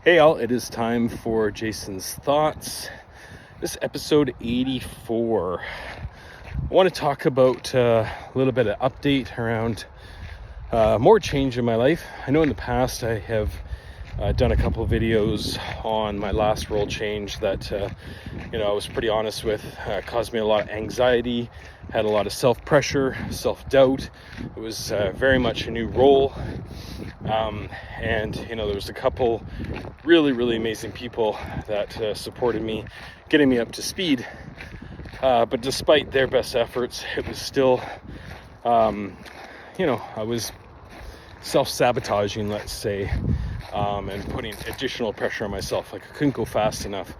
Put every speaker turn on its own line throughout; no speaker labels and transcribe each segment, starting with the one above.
Hey all, it is time for Jason's Thoughts. This is episode 84. I want to talk about a little bit of update around more change in my life. I know in the past I have done a couple of videos on my last role change that I was pretty honest with. Caused me a lot of anxiety, had a lot of self-pressure, self-doubt. It was very much a new role. And there was a couple really amazing people that supported me, getting me up to speed. But despite their best efforts, it was still, I was self-sabotaging, let's say, and putting additional pressure on myself. Like I couldn't go fast enough.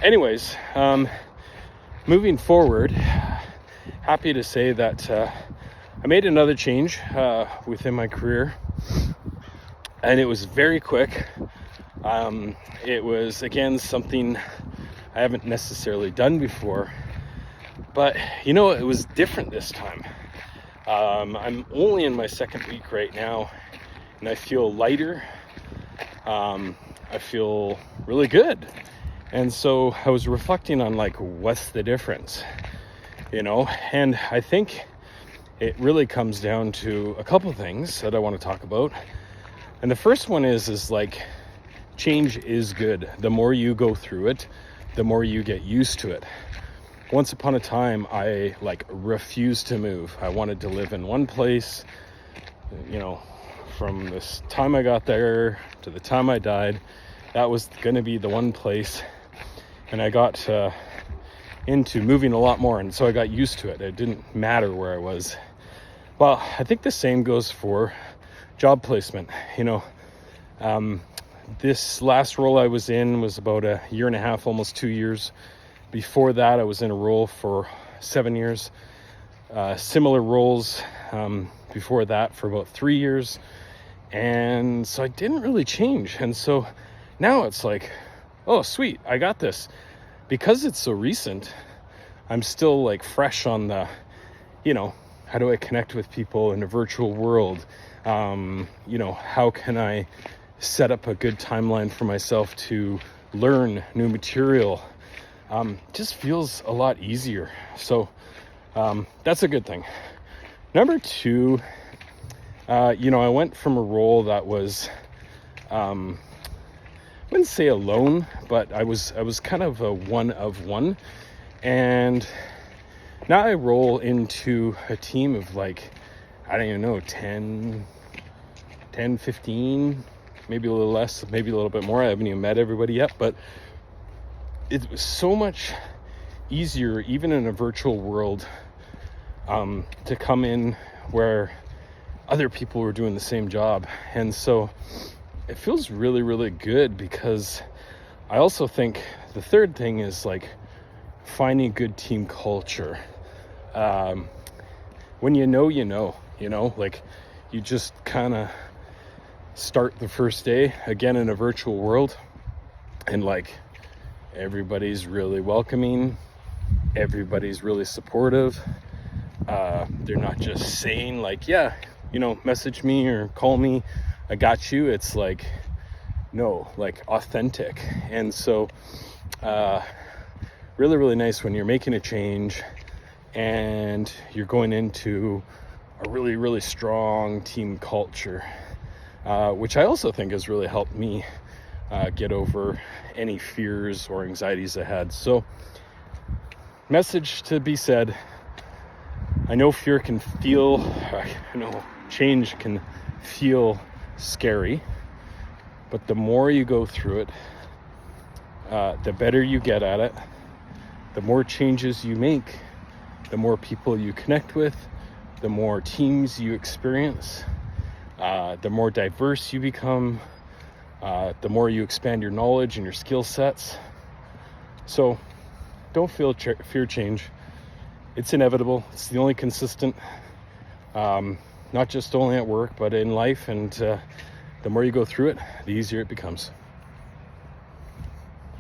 Anyways, moving forward, happy to say that I made another change within my career. And it was very quick. It was, again, something I haven't necessarily done before. But, it was different this time. I'm only in my second week right now, and I feel lighter. I feel really good. And so I was reflecting on, what's the difference? And I think it really comes down to a couple things that I want to talk about. And the first one is change is good. The more you go through it, the more you get used to it. Once upon a time, I refused to move. I wanted to live in one place, from this time I got there to the time I died, that was going to be the one place. And I got into moving a lot more. And so I got used to it. It didn't matter where I was. Well, I think the same goes for job placement. This last role I was in was about a year and a half, almost 2 years. Before that, I was in a role for 7 years. Similar roles before that for about 3 years. And so I didn't really change. And so now it's oh, sweet, I got this. Because it's so recent, I'm still fresh on the, how do I connect with people in a virtual world? How can I set up a good timeline for myself to learn new material? Just feels a lot easier. So that's a good thing. Number two, I went from a role that was, I wouldn't say alone, but I was kind of a one of one. And now I roll into a team of I don't even know, 10, 15, maybe a little less, maybe a little bit more. I haven't even met everybody yet, but it was so much easier, even in a virtual world, to come in where other people were doing the same job. And so it feels really good, because I also think the third thing is finding good team culture. When you just kind of start the first day again in a virtual world, and everybody's really welcoming, everybody's really supportive. They're not just saying message me or call me, I got you. It's no, authentic. And so really nice when you're making a change and you're going into a really strong team culture, which I also think has really helped me get over any fears or anxieties I had. So, message to be said, I know change can feel scary, but the more you go through it, the better you get at it. The more changes you make, the more people you connect with, the more teams you experience, the more diverse you become, the more you expand your knowledge and your skill sets. So don't fear change. It's inevitable. It's the only consistent, not just only at work, but in life. And the more you go through it, the easier it becomes.